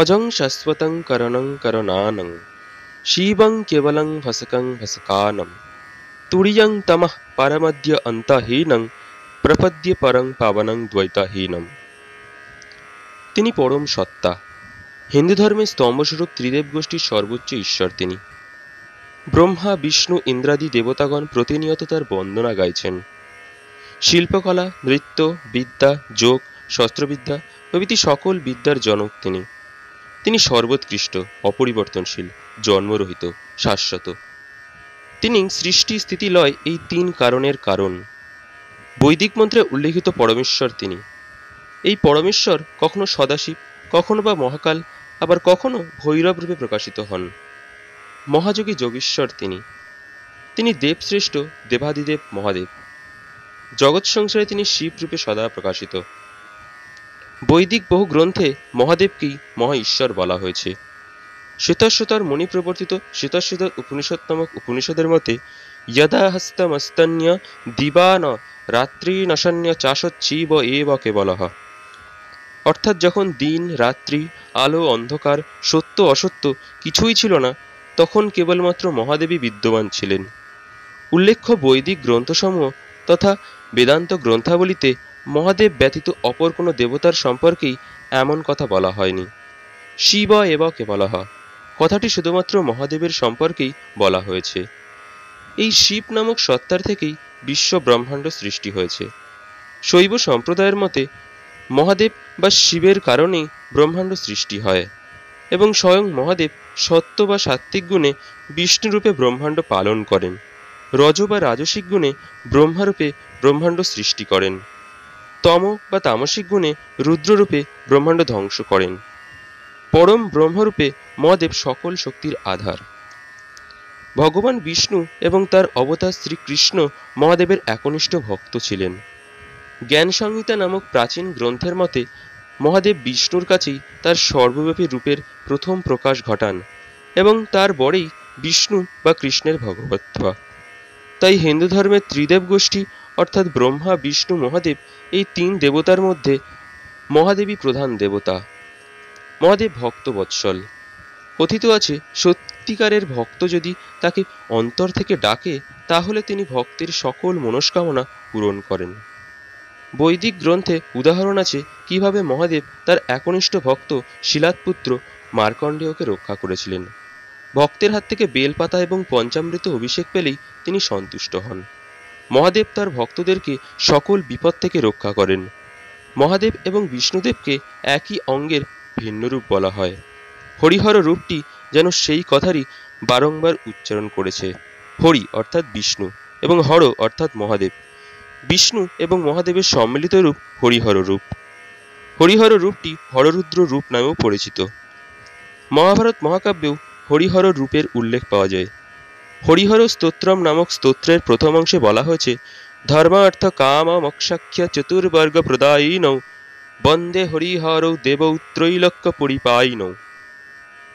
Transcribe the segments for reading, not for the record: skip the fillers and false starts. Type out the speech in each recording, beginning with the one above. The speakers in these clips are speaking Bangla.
অজং শাশ্বতং করণং করণানং শিবং কেবলং ভসকং ভসকানম তুরিয়ং তমঃ পরমদ্য অন্তহীনং প্রপদ্যে পরং পাবনং দ্বৈতহীনম। তিনি পরম সত্তা। হিন্দু ধর্মের স্তম্ভস্বরূপ ত্রিদেব গোষ্ঠীর সর্বোচ্চ ঈশ্বর তিনি। ব্রহ্মা, বিষ্ণু, ইন্দ্রাদি দেবতাগণ প্রতিনিয়ত তার বন্দনা গাইছেন। শিল্পকলা, নৃত্য, বিদ্যা, যোগ, শস্ত্রবিদ্যা প্রভৃতি সকল বিদ্যার জনক তিনি। তিনি সর্বোৎকৃষ্ট, অপরিবর্তনশীল, জন্মরহিত, শাশ্বত। তিনি সৃষ্টি, স্থিতি, লয় এই তিন কারণের কারণ। বৈদিক মন্ত্রে উল্লেখিত পরমেশ্বর তিনি। এই পরমেশ্বর কখনো সদাশিব, কখনো বা মহাকাল, আবার কখনো ভৈরব রূপে প্রকাশিত হন। মহাযোগী যোগীশ্বর তিনি। তিনি দেবশ্রেষ্ঠ, দেবাদিদেব মহাদেব। জগৎ সংসারে তিনি শিব রূপে সদা প্রকাশিত। বৈদিক বহু গ্রন্থে মহাদেবকেই মহা ঈশ্বর বলা হয়েছে। শ্বেতশ্বতর মুনি প্রবর্তিত শ্বেতশ্বতর উপনিষদ নামক উপনিষদের মতে যদা হস্তমস্তন্য দিবান রাত্রি নশন্য চাশচ্ছিব এব কেবলঃ, অর্থাৎ যখন দিন রাত্রি, আলো অন্ধকার, সত্য অসত্য কিছুই ছিল না, তখন কেবলমাত্র মহাদেবী বিদ্যমান ছিলেন। উল্লেখ্য বৈদিক গ্রন্থসমূহ তথা বেদান্ত গ্রন্থাবলীতে মহাদেব ব্যতীত অপর কোনো দেবতার সম্পর্কেই এমন কথা বলা হয়নি। শিব এব কেবলঃ কথাটি শুধুমাত্র মহাদেবের সম্পর্কেই বলা হয়েছে। এই শিব নামক সত্তার থেকেই বিশ্ব ব্রহ্মাণ্ড সৃষ্টি হয়েছে। শৈব সম্প্রদায়ের মতে মহাদেব বা শিবের কারণেই ব্রহ্মাণ্ড সৃষ্টি হয় এবং স্বয়ং মহাদেব সত্য বা সাত্ত্বিক গুণে বিষ্ণুরূপে ব্রহ্মাণ্ড পালন করেন, রজ বা রাজসিক গুণে ব্রহ্মারূপে ব্রহ্মাণ্ড সৃষ্টি করেন, তম বা তামসিক গুণে রুদ্ররূপে ব্রহ্মাণ্ড ধ্বংস করেন। পরম ব্রহ্মরূপে মহাদেব সকল শক্তির আধার। ভগবান বিষ্ণু এবং তার অবতার শ্রীকৃষ্ণ মহাদেবের একনিষ্ঠ ভক্ত ছিলেন। জ্ঞান সংহিতা নামক প্রাচীন গ্রন্থের মতে মহাদেব বিষ্ণুর কাছেই তার সর্বব্যাপী রূপের প্রথম প্রকাশ ঘটান এবং তার পরেই বিষ্ণু বা কৃষ্ণের ভগবত্ব। তাই হিন্দু ধর্মের ত্রিদেব গোষ্ঠী অর্থাৎ ব্রহ্মা, বিষ্ণু, মহাদেব এই তিন দেবতার মধ্যে মহাদেবী প্রধান দেবতা। মহাদেব ভক্ত বৎসল। কথিত আছে সত্যিকারের ভক্ত যদি তাকে অন্তর থেকে ডাকে তাহলে তিনি ভক্তের সকল মনস্কামনা পূরণ করেন। বৈদিক গ্রন্থে উদাহরণ আছে কিভাবে মহাদেব তার একনিষ্ঠ ভক্ত শিলাতপুত্র মার্কণ্ডেয়কে রক্ষা করেছিলেন। ভক্তের হাত থেকে বেলপাতা এবং পঞ্চামৃত অভিষেক পেলেই তিনি সন্তুষ্ট হন। মহাদেব তার ভক্তদেরকে সকল বিপদ থেকে রক্ষা করেন। মহাদেব এবং বিষ্ণুদেবকে একই অঙ্গের ভিন্ন রূপ বলা হয়। হরিহর রূপটি যেন সেই কথারই বারংবার উচ্চারণ করেছে। হরি অর্থাৎ বিষ্ণু এবং হর অর্থাৎ মহাদেব। বিষ্ণু এবং মহাদেবের সম্মিলিত রূপ হরিহর রূপ। হরিহর রূপটি হররুদ্র রূপ নামেও পরিচিত। মহাভারত মহাকাব্যেও হরিহর রূপের উল্লেখ পাওয়া যায়। হরিহর স্তোত্রম নামক স্তোত্রের প্রথম অংশে বলা হয়েছে ধর্মার্থ কাম মোক্ষাখ্য চতুর্বর্গ প্রদায়িনৌ বন্দে হরিহরৌ দেবৌ ত্রৈলোক্য পরিপায়িনৌ,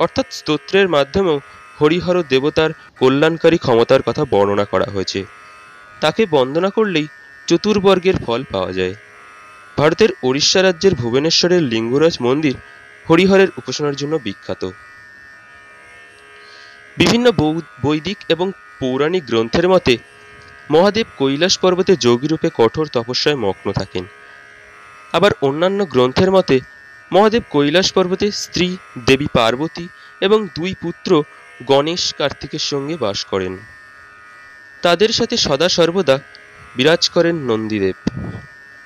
অর্থাৎ স্তোত্রের মাধ্যমেও হরিহর দেবতার কল্যাণকারী ক্ষমতার কথা বর্ণনা করা হয়েছে। তাকে বন্দনা করলেই চতুর্বর্গের ফল পাওয়া যায়। ভারতের ওড়িশা রাজ্যের ভুবনেশ্বরের লিঙ্গরাজ মন্দির হরিহরের উপাসনার জন্য বিখ্যাত। বিভিন্ন বৈদিক এবং পৌরাণিক গ্রন্থের মতে মহাদেব কৈলাস পর্বতে যোগীরূপে কঠোর তপস্যায় মগ্ন থাকেন। আবার অন্যান্য গ্রন্থের মতে মহাদেব কৈলাস পর্বতে স্ত্রী দেবী পার্বতী এবং দুই পুত্র গণেশ, কার্তিকের সঙ্গে বাস করেন। তাদের সাথে সদা সর্বদা বিরাজ করেন নন্দীদেব।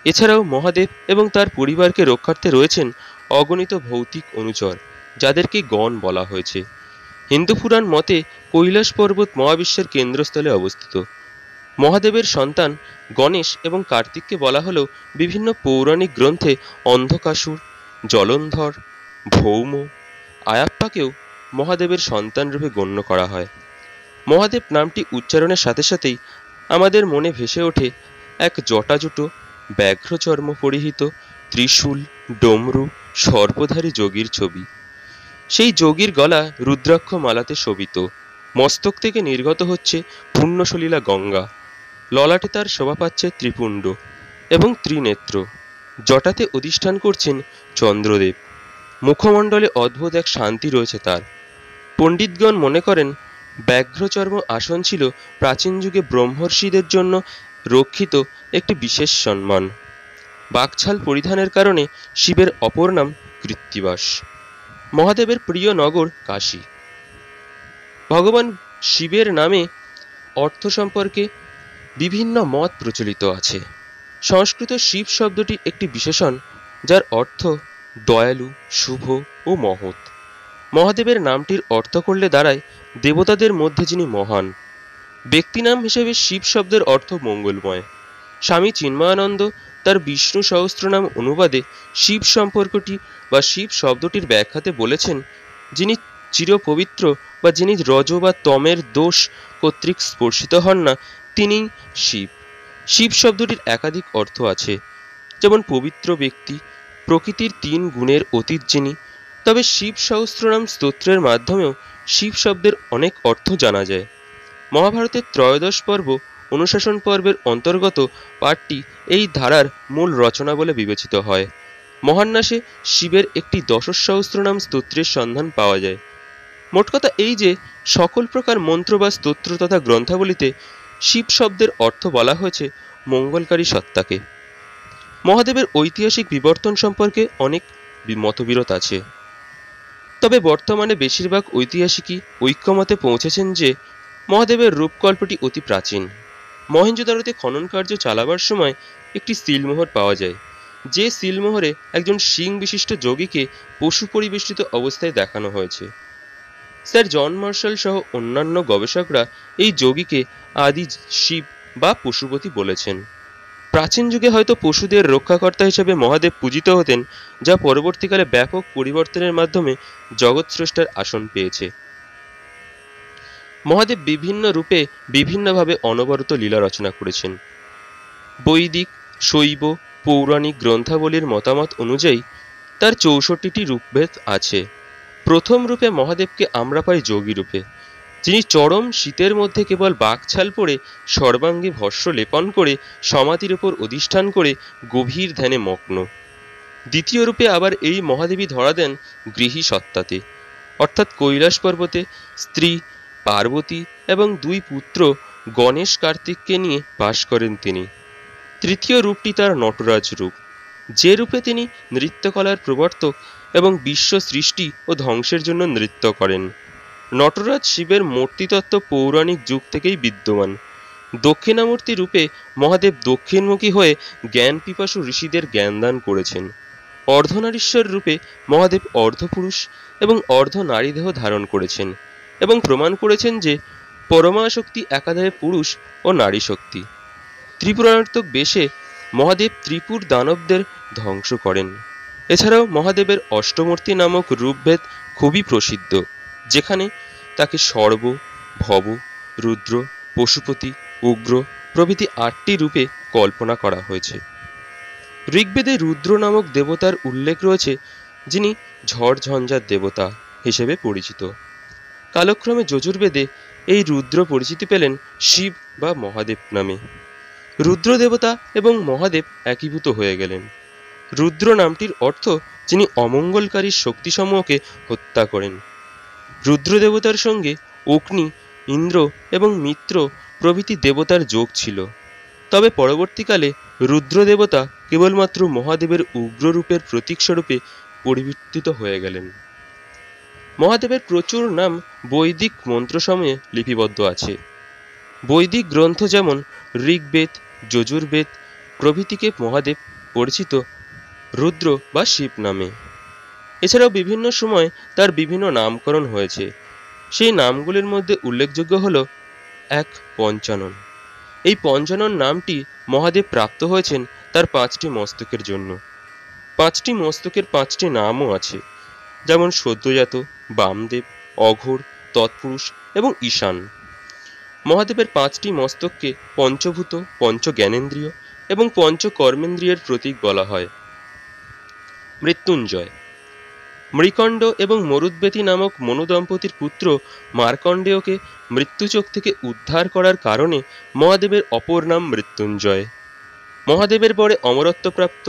এছাড়াও মহাদেব এবং তার পরিবারকে রক্ষার্থে রয়েছেন অগণিত ভৌতিক অনুচর, যাদেরকে গণ বলা হয়েছে। হিন্দু পুরাণ মতে কৈলাস পর্বত মহাবিশ্বের কেন্দ্রস্থলে অবস্থিত। মহাদেবের সন্তান গণেশ এবং কার্তিককে বলা হলেও বিভিন্ন পৌরাণিক গ্রন্থে অন্ধকাসুর, জলন্ধর, ভৌম, আয়াপ্পাকেও মহাদেবের সন্তান রূপে গণ্য করা হয়। মহাদেব নামটি উচ্চারণের সাথে সাথেই আমাদের মনে ভেসে ওঠে এক জটাজুটো, ব্যাঘ্রচর্ম পরিহিত, ত্রিশূল, ডমরু, সর্পধারী যোগীর ছবি। সেই যোগীর গলা রুদ্রাক্ষ মালাতে শোভিত, মস্তক থেকে নির্গত হচ্ছে পুণ্যসলীলা গঙ্গা, ললাটে তার শোভা পাচ্ছে ত্রিপুণ্ড এবং ত্রিনেত্র, জটাতে অধিষ্ঠান করছেন চন্দ্রদেব। মুখমণ্ডলে অদ্ভুত এক শান্তি রয়েছে তার। পণ্ডিতগণ মনে করেন ব্যাঘ্রচর্ম আসন ছিল প্রাচীন যুগে ব্রহ্মর্ষিদের জন্য রক্ষিত একটি বিশেষ সম্মান। বাকছাল পরিধানের কারণে শিবের অপর নাম কৃত্তিবাস। মহাদেবের প্রিয় নগর কাশী। ভগবান শিবের নামে অর্থ সম্পর্কে বিভিন্ন মত প্রচলিত আছে। সংস্কৃত শিব শব্দটি একটি বিশেষণ যার অর্থ দয়ালু, শুভ ও মহৎ। মহাদেবের নামটির অর্থ করলে দাঁড়ায় দেবতাদের মধ্যে যিনি মহান। ব্যক্তিনাম হিসেবে শিব শব্দের অর্থ মঙ্গলময়। স্বামী চিন্ময়ানন্দ তার বিষ্ণু সহস্রনাম অনুবাদে শিব সম্পর্কটি বা শিব শব্দটির ব্যাখ্যাতে বলেছেন, যিনি চিরপবিত্র বা যিনি রজ বা তমের দোষ কর্তৃক স্পর্শিত হন না, তিনিই শিব। শিব শব্দটির একাধিক অর্থ আছে, যেমন পবিত্র ব্যক্তি, প্রকৃতির ৩ গুণের অতীত যিনি। তবে শিব সহস্রনাম স্তোত্রের মাধ্যমেও শিব শব্দের অনেক অর্থ জানা যায়। মহাভারতের ত্রয়োদশ পর্ব অনুশাসন পর্বের অন্তর্গত পাঠটি এই ধারার মূল রচনা বলে বিবেচিত হয়। মহান্যাসে শিবের একটি দশসহস্রনাম স্তোত্রের সন্ধান পাওয়া যায়। মোট কথা এই যে সকল প্রকার মন্ত্র বা স্তোত্র তথা গ্রন্থাবলীতে শিব শব্দের অর্থ বলা হয়েছে মঙ্গলকারী সত্তাকে। মহাদেবের ঐতিহাসিক বিবর্তন সম্পর্কে অনেক মতবিরোধ আছে, তবে বর্তমানে বেশিরভাগ ঐতিহাসিকই ঐক্যমতে পৌঁছেছেন যে মহাদেবের রূপকল্পটি অতি প্রাচীন। মহেঞ্জোদারোতে খনন কার্য চালাবার সময় একটি সিলমোহর পাওয়া যায়, যে সিলমোহরে একজন শিং বিশিষ্ট যোগীকে পশু পরিবেষ্টিত অবস্থায় দেখানো হয়েছে। স্যার জন মার্শাল সহ অন্যান্য গবেষকরা এই যোগীকে আদি শিব বা পশুপতি বলেছেন। প্রাচীন যুগে হয়তো পশুদের রক্ষাকর্তা হিসেবে মহাদেব পূজিত হতেন, যা পরবর্তীকালে ব্যাপক পরিবর্তনের মাধ্যমে জগৎস্রষ্টার আসন পেয়েছে। মহাদেব বিভিন্ন রূপে বিভিন্নভাবে অনবরত লীলা রচনা করেছেন। বৈদিক, শৈব, পৌরাণিক গ্রন্থাবলীর মতামত অনুযায়ী তার ৬৪টি রূপভেদ আছে। প্রথম রূপে মহাদেবকে আমরা পাই যোগী রূপে, যিনি চরম শীতের মধ্যে কেবল বাকছাল পরে সর্বাঙ্গে ভস্ম লেপন করে সমাধির উপর অধিষ্ঠান করে গভীর ধ্যানে মগ্ন। দ্বিতীয় রূপে আবার এই মহাদেবী ধরা দেন গৃহী সত্তাতে, অর্থাৎ কৈলাস পর্বতে স্ত্রী পার্বতী এবং 2 পুত্র গণেশ কার্তিককে নিয়ে বাস করেন তিনি। তৃতীয় রূপটি তার নটরাজ রূপ, যে রূপে তিনি নৃত্যকলার প্রবর্তক এবং বিশ্ব সৃষ্টি ও ধ্বংসের জন্য নৃত্য করেন। নটরাজ শিবের মূর্তিতত্ত্ব পৌরাণিক যুগ থেকেই বিদ্যমান। দক্ষিণামূর্তি রূপে মহাদেব দক্ষিণমুখী হয়ে জ্ঞান পিপাসু ঋষিদের জ্ঞানদান করেছেন। অর্ধনারীশ্বর রূপে মহাদেব অর্ধপুরুষ এবং অর্ধ নারী দেহ ধারণ করেছেন এবং প্রমাণ করেছেন যে পরমাশক্তি একাধারে পুরুষ ও নারী শক্তি। ত্রিপুরার্তক বেশে মহাদেব ত্রিপুর দানবদের ধ্বংস করেন। এছাড়াও মহাদেবের অষ্টমূর্তি নামক রূপভেদ খুবই প্রসিদ্ধ, যেখানে তাকে সর্ব, ভব, রুদ্র, পশুপতি, উগ্র প্রভৃতি 8টি রূপে কল্পনা করা হয়েছে। ঋগ্বেদে রুদ্র নামক দেবতার উল্লেখ রয়েছে, যিনি ঝড় ঝঞ্ঝার দেবতা হিসেবে পরিচিত। কালক্রমে যজুর্বেদে এই রুদ্র পরিচিতি পেলেন শিব বা মহাদেব নামে। রুদ্র দেবতা এবং মহাদেব একীভূত হয়ে গেলেন। রুদ্র নামটির অর্থ যিনি অমঙ্গলকারী শক্তিসমূহকে হত্যা করেন। রুদ্র দেবতার সঙ্গে অগ্নি, ইন্দ্র এবং মিত্র প্রভৃতি দেবতার যোগ ছিল। তবে পরবর্তীকালে রুদ্র দেবতা কেবলমাত্র মহাদেবের উগ্ররূপের প্রতীকস্বরূপে পরিবর্তিত হয়ে গেলেন। মহাদেবের প্রচুর নাম বৈদিক মন্ত্রসমূহে লিপিবদ্ধ আছে। বৈদিক গ্রন্থ যেমন ঋগ্বেদ, যজুর্বেদ প্রভৃতিকে মহাদেব পরিচিত রুদ্র বা শিব নামে। এছাড়াও বিভিন্ন সময় তার বিভিন্ন নামকরণ হয়েছে। সেই নামগুলির মধ্যে উল্লেখযোগ্য হল 1. পঞ্চানন। এই পঞ্চানন নামটি মহাদেব প্রাপ্ত হয়েছেন তার 5টি মস্তকের জন্য। 5টি মস্তকের 5টি নামও আছে, যেমন সদ্যজাত, বামদেব, অঘোর, তৎপুরুষ এবং ঈশান। মহাদেবের 5টি মস্তককে পঞ্চভূত, পঞ্চ জ্ঞানেন্দ্রিয় এবং পঞ্চ কর্মেন্দ্রিয়ের প্রতীক বলা হয়। মৃত্যুঞ্জয়। মৃকণ্ড এবং মরুদ্বেতী নামক মনু দম্পতির পুত্র মার্কণ্ডেয়কে মৃত্যুচোখ থেকে উদ্ধার করার কারণে মহাদেবের অপর নাম মৃত্যুঞ্জয়। মহাদেবের পরে অমরত্বপ্রাপ্ত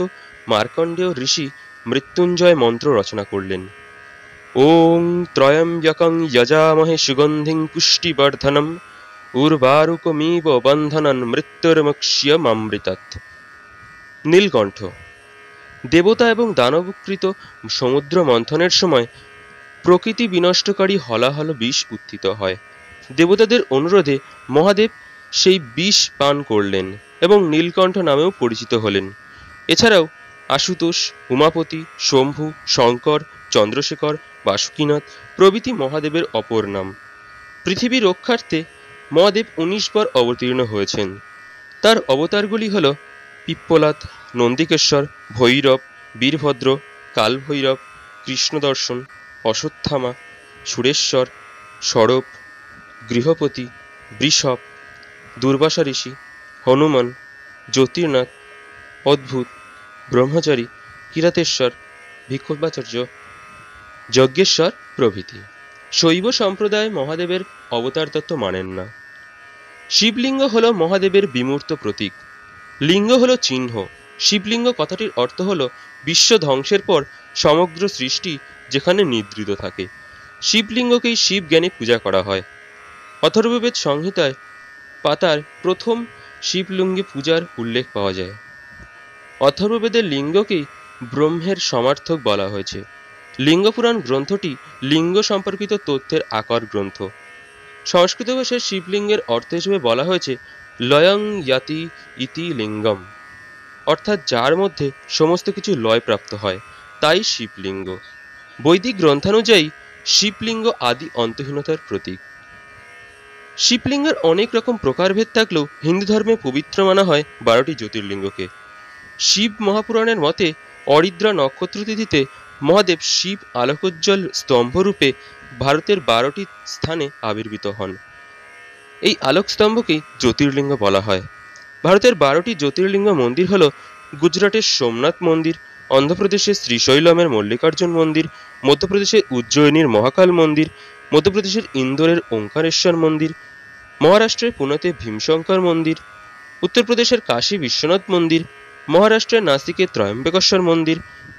মার্কণ্ডেয় ঋষি মৃত্যুঞ্জয় মন্ত্র রচনা করলেন। ওং ত্রয়ম্বকং যজামহে সুগন্ধিং পুষ্টিবর্ধনম উর্বারুকমিব বন্ধনন মৃত্যুর্মুক্ষ্যমামৃতাৎ। নীলকণ্ঠ। দেবতা এবং দানবকৃত সমুদ্র মন্থনের সময় প্রকৃতি বিনষ্টকারী হলাহল বিষ উত্থিত হয়। দেবতাদের অনুরোধে মহাদেব সেই বিষ পান করলেন এবং নীলকণ্ঠ নামেও পরিচিত হলেন। এছাড়াও আশুতোষ, উমাপতি, শম্ভু, শঙ্কর, চন্দ্রশেখর, বাসুকীনাথ প্রভৃতি মহাদেবের অপর নাম। পৃথিবী রক্ষার্থে মহাদেব 19 বার অবতীর্ণ হয়েছেন। তার অবতারগুলি হল পিপ্পলাদ, নন্দিকেশ্বর, ভৈরব, বীরভদ্র, কালভৈরব, কৃষ্ণদর্শন, অশ্বত্থামা, সুরেশ্বর, সরব, গৃহপতি, বৃষভ, দুর্বাসা ঋষি, হনুমান, জ্যোতির্নাথ, অদ্ভুত, ব্রহ্মচারী, কিরাতেশ্বর, ভিক্ষুকাচার্য, যজ্ঞেশ্বর প্রভৃতি। শৈব সম্প্রদায় মহাদেবের অবতার তত্ত্ব মানেন না। শিবলিঙ্গ হল মহাদেবের বিমূর্ত প্রতীক। লিঙ্গ হল চিহ্ন। শিবলিঙ্গ কথাটির অর্থ হল বিশ্ব ধ্বংসের পর সমগ্র সৃষ্টি যেখানে নিদ্রিত থাকে। শিবলিঙ্গকেই শিব জ্ঞানে পূজা করা হয়। অথর্ববেদ সংহিতায় পাতার প্রথম শিবলিঙ্গে পূজার উল্লেখ পাওয়া যায়। অথর্ববেদের লিঙ্গকেই ব্রহ্মের সমার্থক বলা হয়েছে। লিঙ্গপুরাণ গ্রন্থটি লিঙ্গ সম্পর্কিত তথ্যের আকর গ্রন্থ। সংস্কৃত ভাষায় শিবলিঙ্গের অর্থ হিসেবে বলা হয়েছে লয়ং ইয়াতি ইতি লিঙ্গম, অর্থাৎ যার মধ্যে সমস্ত কিছু লয়প্রাপ্ত হয়, তাই শিবলিঙ্গ। বৈদিক গ্রন্থানুযায়ী শিবলিঙ্গ আদি অন্তহীনতার প্রতীক। শিবলিঙ্গের অনেক রকম প্রকারভেদ থাকলেও হিন্দু ধর্মে পবিত্র মানা হয় 12টি জ্যোতির্লিঙ্গকে। শিব মহাপুরাণের মতে অরিদ্রা নক্ষত্র তিথিতে মহাদেব শিব আলোকোজ্জ্বল স্তম্ভরূপে ভারতের 12টি স্থানে আবির্ভূত হন। এই আলোকস্তম্ভকেই জ্যোতির্লিঙ্গ বলা হয়। ভারতের 12টি জ্যোতির্লিঙ্গ মন্দির হল গুজরাটের সোমনাথ মন্দির, অন্ধ্রপ্রদেশের শ্রীশৈলমের মল্লিকার্জুন মন্দির, মধ্যপ্রদেশের উজ্জয়িনীর মহাকাল মন্দির, মধ্যপ্রদেশের ইন্দোরের ওঙ্কারেশ্বর মন্দির, মহারাষ্ট্রের পুনেতে ভীমশঙ্কর মন্দির, উত্তরপ্রদেশের কাশী বিশ্বনাথ মন্দির, মহারাষ্ট্রের নাসিকের ত্রয়ম্বকেশ্বর মন্দির,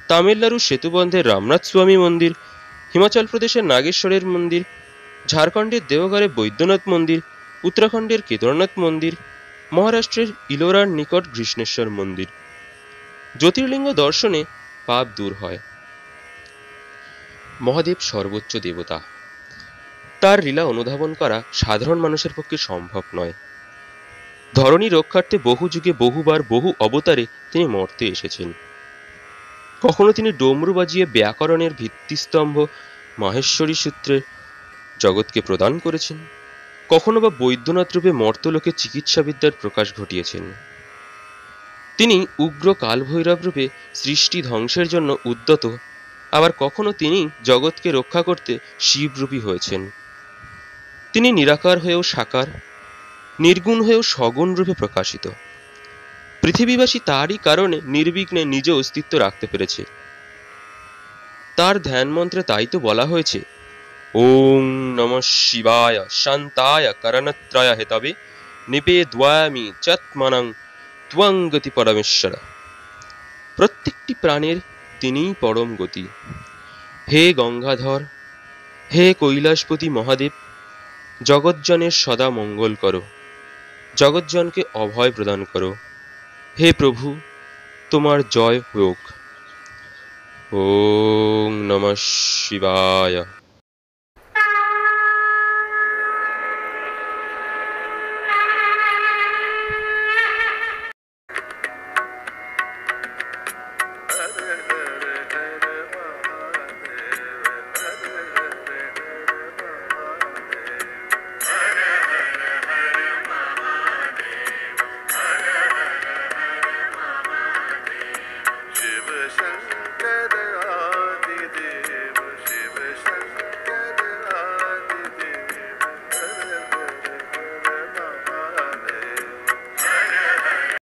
তামিলনাড়ুর সেতুবন্ধের রামনাথ স্বামী মন্দির, হিমাচল প্রদেশের নাগেশ্বরের মন্দির, ঝাড়খণ্ডের দেওঘরে বৈদ্যনাথ মন্দির, উত্তরাখণ্ডের কেদারনাথ মন্দির, মহারাষ্ট্রের ইলোরার নিকট কৃষ্ণেশ্বর মন্দির। জ্যোতির্লিঙ্গ দর্শনে পাপ দূর হয়। মহাদেব সর্বোচ্চ দেবতা। তার লীলা অনুধাবন করা সাধারণ মানুষের পক্ষে সম্ভব নয়। ধরণী রক্ষার্থে বহু যুগে বহুবার বহু অবতারে তিনি মর্তে এসেছেন। কখনো তিনি ডমরু বাজিয়ে ব্যাকরণের ভিত্তিস্তম্ভ মাহেশ্বরী সূত্রে জগৎকে প্রদান করেছেন, কখনো বা বৈদ্যনাথ রূপে মর্তলোকে চিকিৎসাবিদ্যার প্রকাশ ঘটিয়েছেন। তিনি উগ্র কালভৈরব রূপে সৃষ্টি ধ্বংসের জন্য উদ্যত, আবার কখনো তিনি জগৎকে রক্ষা করতে শিবরূপী হয়েছেন। তিনি নিরাকার হয়েও সাকার, নির্গুণ হয়েও সগুণ রূপে প্রকাশিত। পৃথিবীবাসী তারই কারণে নির্বিঘ্নে নিজ অস্তিত্ব রাখতে পেরেছে। তার ধ্যান মন্ত্রে তাই তো বলা হয়েছে ওং নমঃ শিবায় শান্তায় করণত্রয় হেতবে নিবেদয়ামি চাত্মনং ত্বং গতি পরমেশ্বর। প্রত্যেকটি প্রাণের তিনিই পরম গতি। হে গঙ্গাধর, হে কৈলাসপতি মহাদেব, জগৎজনের সদা মঙ্গল করো, জগৎজনকে অভয় প্রদান করো। হে প্রভু, তোমার জয় হোক। ওং নমঃ শিবায়।